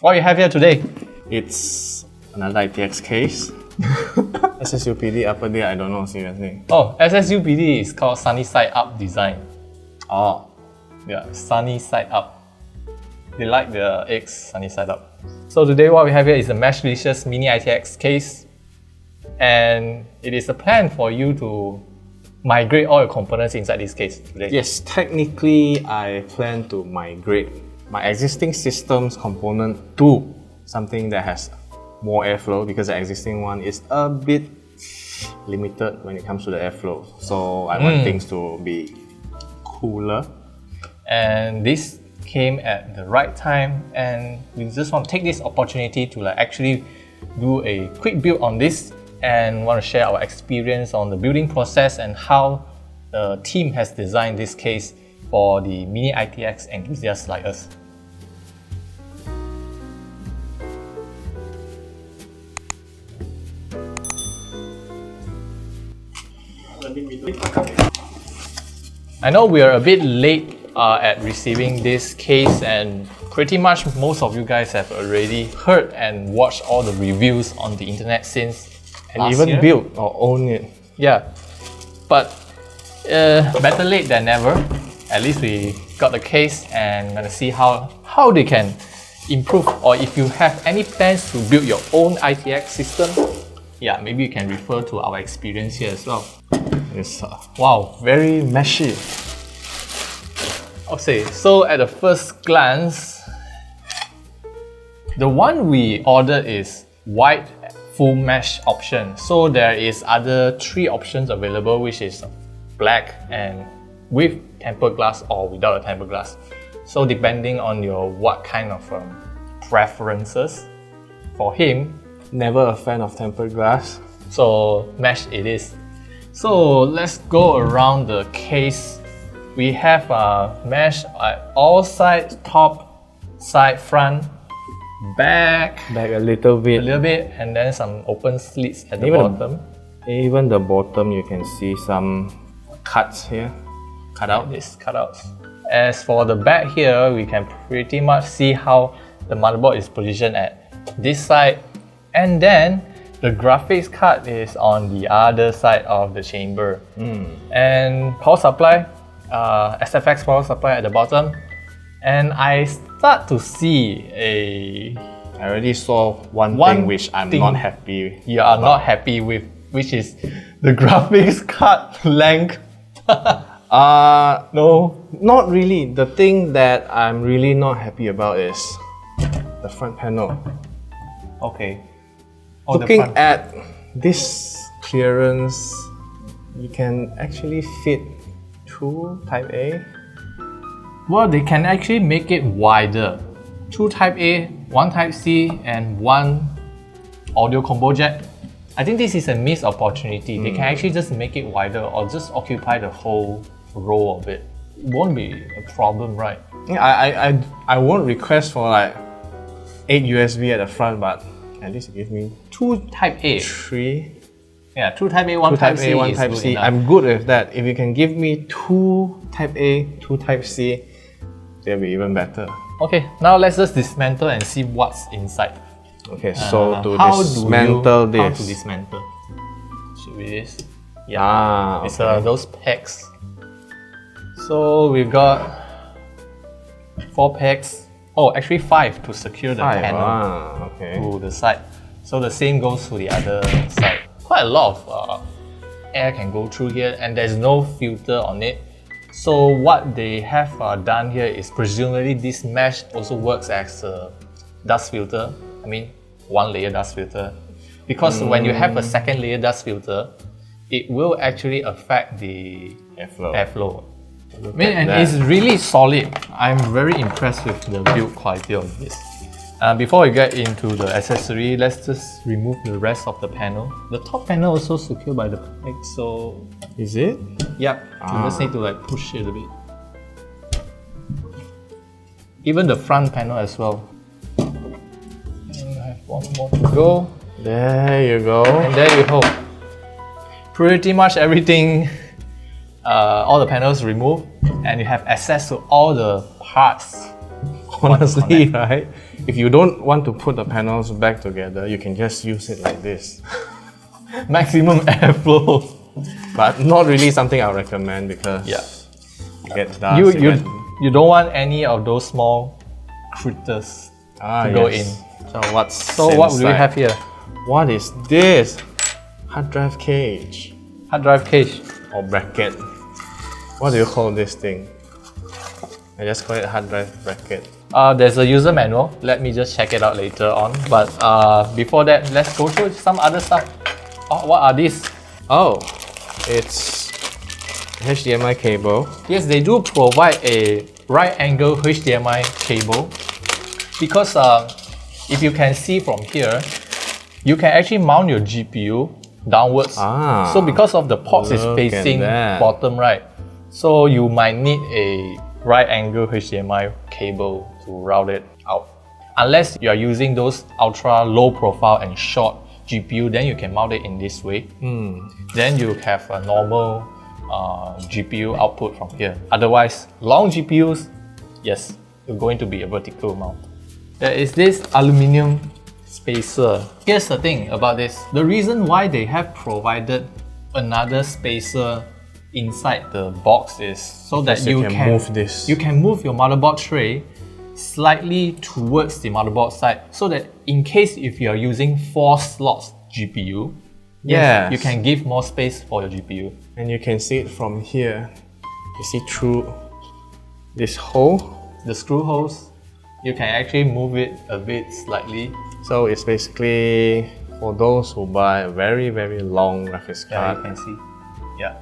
What we have here today? It's another ITX case. SSUPD upper there, I don't know seriously. Oh, SSUPD is called Sunny Side Up design. Oh, Yeah, sunny side up. They like the eggs sunny side up. So today what we have here is a Meshlicious mini ITX case, and it is a plan for you to migrate all your components inside this case today. yes, technically I plan to migrate my existing system's component to something that has more airflow because the existing one is a bit limited when it comes to the airflow. So I want things to be cooler. And this came at the right time, and we just want to take this opportunity to actually do a quick build on this and want to share our experience on the building process and how the team has designed this case for the mini ITX enthusiasts like us. I know we are a bit late at receiving this case, and pretty much most of you guys have already heard and watched all the reviews on the internet since And last even year. build or own it. Yeah, but better late than never. At least we got the case, and gonna see how they can improve, or if you have any plans to build your own ITX system, yeah, maybe you can refer to our experience here as well. It's Wow, very meshy. Okay, so at the first glance, the one we ordered is white full mesh option. So there is other 3 options available, which is black and with tempered glass or without a tempered glass. So depending on your what kind of preferences, for him, never a fan of tempered glass. so mesh it is. So let's go around the case. We have mesh at all sides, top, side, front, back, Back a little a bit. little bit, and then some open slits at the Even bottom. Even the bottom, you can see some cuts here. Cut out these cutouts. As for the back here, we can pretty much see how the motherboard is positioned at this side, and then the graphics card is on the other side of the chamber. And power supply, SFX power supply at the bottom. And I start to see I already saw one One thing which I'm thing not happy. you are not happy with, which is the graphics card length. No, not really. The thing that I'm really not happy about is the front panel. Okay. Oh, the Looking front. at this clearance, you can actually fit 2 Type A. Well, they can actually make it wider. 2 Type A, 1 Type C, and 1 audio combo jack. I think this is a missed opportunity. They can actually just make it wider or just occupy the whole row of it. It won't be a problem, right? Yeah, I won't request for like 8 USB at the front, but at least give me 2 Type A. 3. Yeah, 2 Type A, 1 2 Type Type C A, 1 is Type good C. enough. I'm good with that. If you can give me 2 Type A, 2 Type C, that'll be even better. Okay, now let's just dismantle and see what's inside. Okay, so to How dismantle How to this. dismantle? Should we this? Yeah, Ah, it's okay. those pegs. So we've got 4 pegs. Oh, actually 5 to secure the 5. panel Ah, okay. to the side. So the same goes to the other side. Quite a lot of air can go through here, and there's no filter on it. So what they have done here is presumably this mesh also works as a dust filter. I mean, 1 layer dust filter. Because when you have a 2nd layer dust filter, it will actually affect the Airflow. airflow. Look I mean, at and that. it's really solid. I'm very impressed with the build quality of this. Before we get into the accessory, let's just remove the rest of the panel. The top panel also secured by the peg, so Is it? yep, you just need to push it a bit. Even the front panel as well. And I have 1 more to go. There you go. And there you go. Pretty much everything, all the panels removed, and you have access to all the parts Honestly, right? If you don't want to put the panels back together, you can just use it like this. Maximum airflow. But not really something I recommend because Yeah. you get dust. You don't want any of those small critters to go in. So what do we have here? What is this? Hard drive cage Hard drive cage. or bracket. What do you call this thing? I just call it hard drive bracket. There's a user manual. Let me just check it out later on. But before that, let's go through some other stuff. Oh, what are these? Oh, it's HDMI cable. Yes, they do provide a right angle HDMI cable because if you can see from here, you can actually mount your GPU downwards. So because of the ports is facing bottom right, so you might need a right angle HDMI cable to route it out. Unless you are using those ultra low profile and short GPU, then you can mount it in this way. Then you have a normal GPU output from here. Otherwise, long GPUs, yes, you're going to be a vertical mount. There is this aluminium spacer. Here's the thing about this. The reason why they have provided another spacer inside the box is so that you can move this. You can move your motherboard tray slightly towards the motherboard side so that in case if you are using 4 slots GPU, you can give more space for your GPU. And you can see it from here. You see through this hole. The screw holes, you can actually move it a bit slightly. So it's basically for those who buy a very, very long graphics card. You can see. Yeah.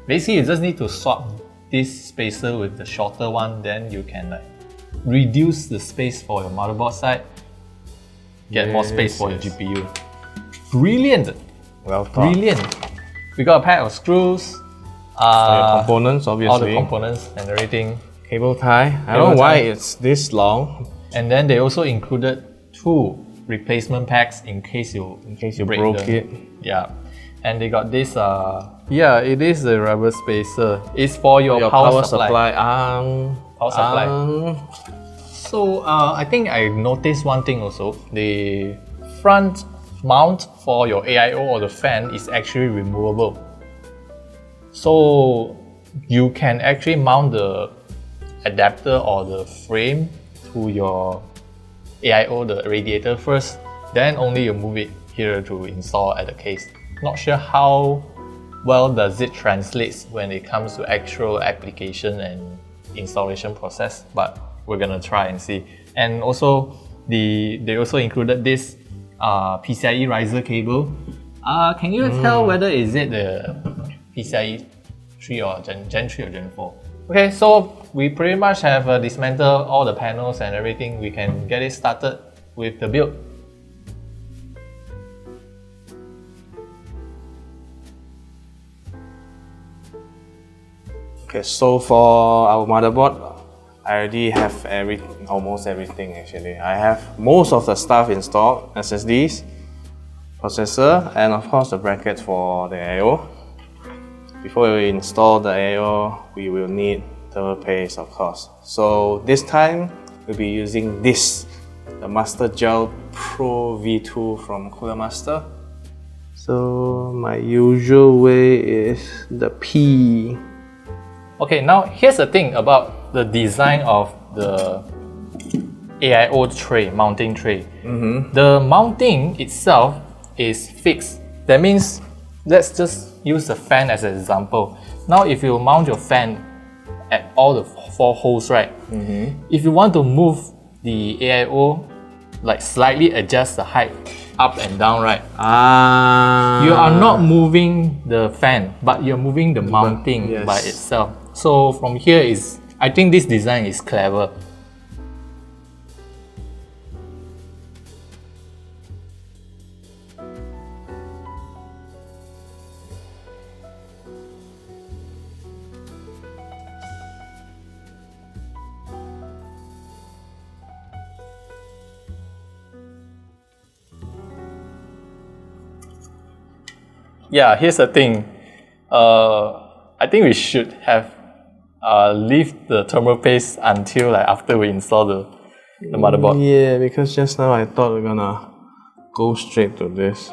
Basically, you just need to swap this spacer with the shorter one, then you can like reduce the space for your motherboard side, get more space for your GPU. Brilliant! Well thought. Brilliant! We got a pack of screws, your components, obviously. all the components and everything. Cable tie. I don't know why it's this long. And then they also included 2 replacement packs in case you broke it. Yeah. And they got this, yeah, it is a rubber spacer. It's for your power supply. Power supply. So I think I noticed one thing also. The front mount for your AIO or the fan is actually removable. So you can actually mount the adapter or the frame to your AIO, the radiator first, then only you move it here to install at the case. Not sure how well does it translate when it comes to actual application and installation process, but we're gonna try and see. And also, they also included this PCIe riser cable. Can you tell whether is it the PCIe 3 or Gen 3 or Gen 4? Okay, so we pretty much have dismantled all the panels and everything. We can get it started with the build. Okay, so for our motherboard, I already have almost everything actually. I have most of the stuff installed, SSDs, processor, and of course the brackets for the I/O. Before we install the I/O, we will need thermal paste, of course. So this time, we'll be using this, the Master Gel Pro V2 from Cooler Master. So my usual way is the P. Okay, now here's the thing about the design of the AIO tray, mounting tray. The mounting itself is fixed. That means, let's just use the fan as an example. Now if you mount your fan at all the 4 holes, right? If you want to move the AIO, like slightly adjust the height up and down, right? You are not moving the fan, but you're moving the mounting by itself. So from here I think this design is clever. Yeah, here's the thing. I think we should have leave the thermal paste until like after we install the the motherboard. Yeah, because just now I thought we're gonna go straight to this.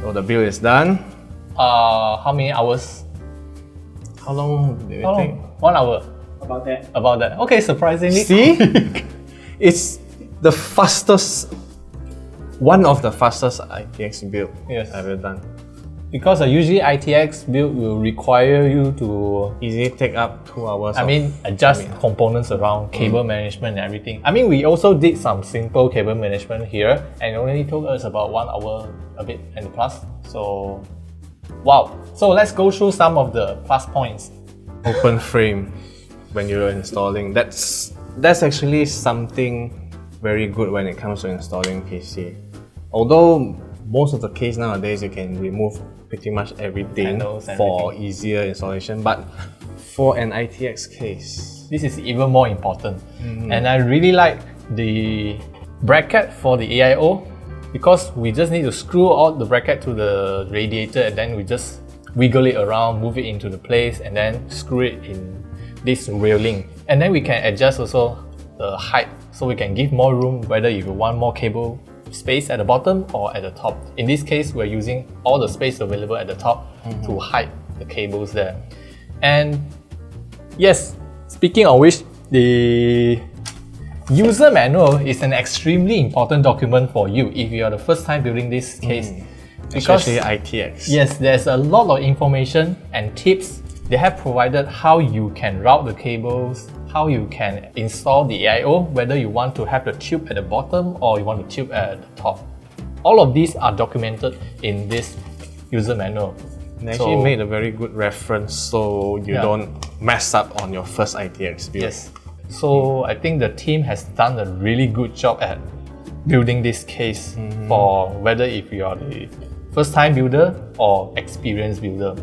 So the build is done. How many hours? How long did it How take? long? 1 hour. About that. About that. Okay, surprisingly. See? It's the fastest, one of the fastest ITX build Yes. I've ever done. Because usually ITX build will require you to, Easily take up 2 hours. adjust components around cable management and everything. We also did some simple cable management here, and it only took us about 1 hour a bit and plus. So, wow. So let's go through some of the plus points. Open frame when you're installing. That's actually something very good when it comes to installing PC. Although most of the case nowadays you can remove pretty much everything Panels and for easier installation, but for an ITX case, This is even more important. And I really like the bracket for the AIO because we just need to screw out the bracket to the radiator and then we just wiggle it around, move it into the place and then screw it in this railing. And then we can adjust also the height so we can give more room whether you want more cable space at the bottom or at the top. In this case, we're using all the space available at the top to hide the cables there. And yes, speaking of which, the user manual is an extremely important document for you if you are the first time building this case. especially ITX. Yes, there's a lot of information and tips. They have provided how you can route the cables, how you can install the AIO, whether you want to have the tube at the bottom or you want the tube at the top. All of these are documented in this user manual. They actually made a very good reference so you don't mess up on your first ITX build. Yes. So I think the team has done a really good job at building this case for whether if you are the first time builder or experienced builder.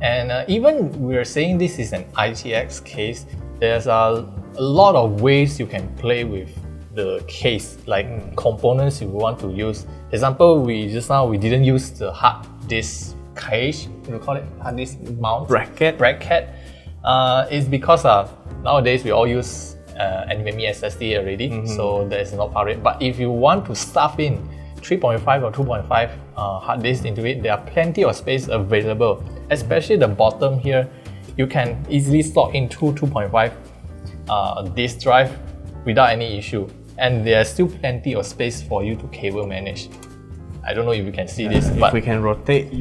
And even we're saying this is an ITX case, there's a lot of ways you can play with the case, like components you want to use. Example, we didn't use the hard disk cage, you call it hard disk mount Bracket. It's because nowadays we all use NVMe SSD already, so there's no power rate. But if you want to stuff in 3.5 or 2.5 hard disk into it, there are plenty of space available. Especially the bottom here, you can easily slot in two 2.5 disk drive without any issue. And there's still plenty of space for you to cable manage. I don't know if you can see this, If but we can rotate,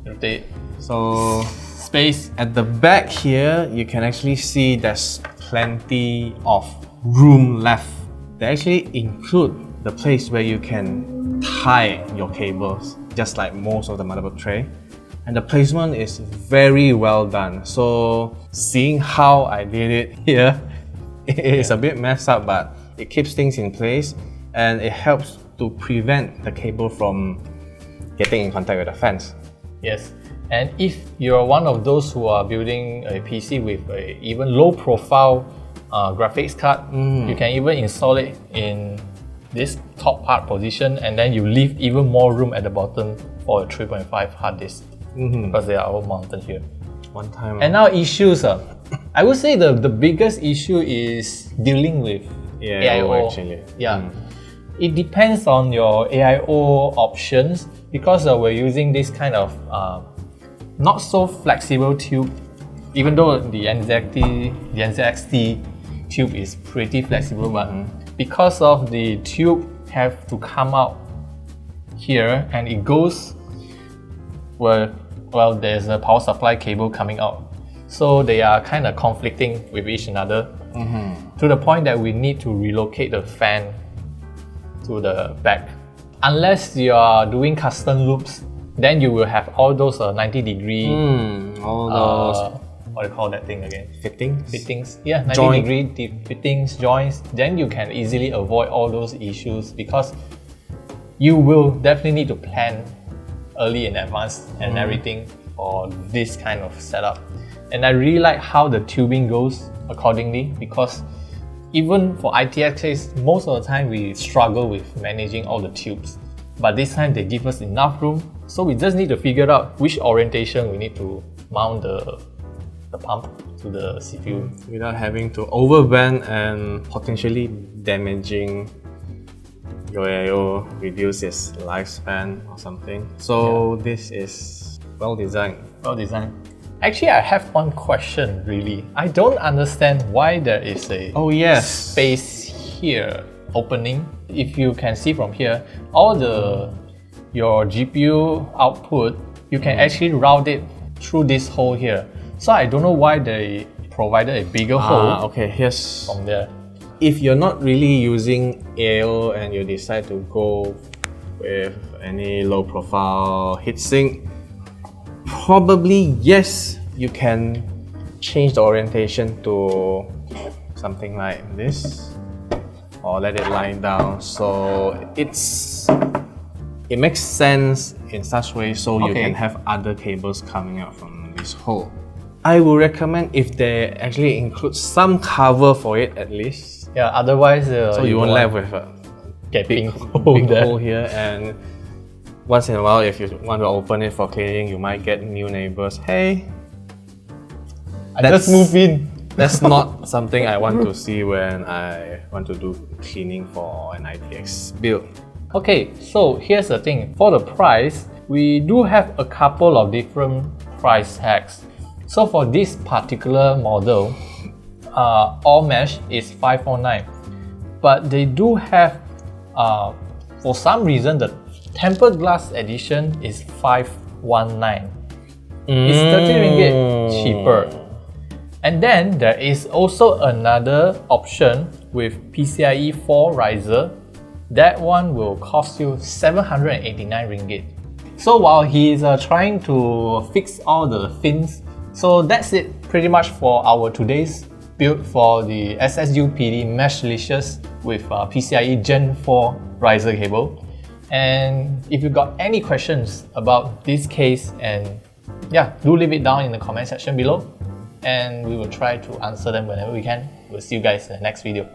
rotate So space. at the back here, you can actually see there's plenty of room left. They actually include the place where you can tie your cables, just like most of the motherboard tray. And the placement is very well done. So seeing how I did it here, it is a bit messed up, but it keeps things in place and it helps to prevent the cable from getting in contact with the fans. Yes, And if you're one of those who are building a PC with a even low profile graphics card, you can even install it in this top part position, and then you leave even more room at the bottom for a 3.5 hard disk, because they are all mounted here. One time. And now issues, I would say the biggest issue is dealing with AIO. Actually. Yeah. It depends on your AIO options, because we're using this kind of not so flexible tube, even though the NZXT tube is pretty flexible, but because of the tube have to come out here and it goes well, there's a power supply cable coming out, so they are kind of conflicting with each another, to the point that we need to relocate the fan to the back. Unless you are doing custom loops, then you will have all those 90 degree all those what do you call that thing again? fittings. Yeah, 90 degree fittings, joints. Then you can easily avoid all those issues, because you will definitely need to plan early in advance and everything for this kind of setup. And I really like how the tubing goes accordingly, because even for ITX case, most of the time we struggle with managing all the tubes. But this time they give us enough room, so we just need to figure out which orientation we need to mount the pump to the CPU. Without having to overbend and potentially damaging your AIO, reduce its lifespan or something. So this is well designed. Well designed. Actually, I have one question really. I don't understand why there is a space here opening. If you can see from here, all your GPU output, you can actually route it through this hole here. So I don't know why they provided a bigger hole here's from there. If you're not really using AIO and you decide to go with any low profile heatsink, probably yes, you can change the orientation to something like this, or let it lie down, so it makes sense in such way, so you can have other cables coming out from this hole. I would recommend if they actually include some cover for it at least. Yeah, otherwise so you won't left with a big hole here, and once in a while if you want to open it for cleaning, you might get new neighbors. Hey, I just moved in. That's not something I want to see when I want to do cleaning for an ITX build. Okay, so here's the thing. For the price, we do have a couple of different price tags. So for this particular model, all mesh is 549, but they do have, for some reason, the tempered glass edition is 519. It's 30 ringgit cheaper. And then there is also another option with PCIe 4 riser. That one will cost you 789 ringgit. So while he is trying to fix all the things, so that's it pretty much for our today's build for the SSUPD Meshlicious with PCIe Gen 4 riser cable. And if you got any questions about this case, and yeah, do leave it down in the comment section below, and we will try to answer them whenever we can. We'll see you guys in the next video.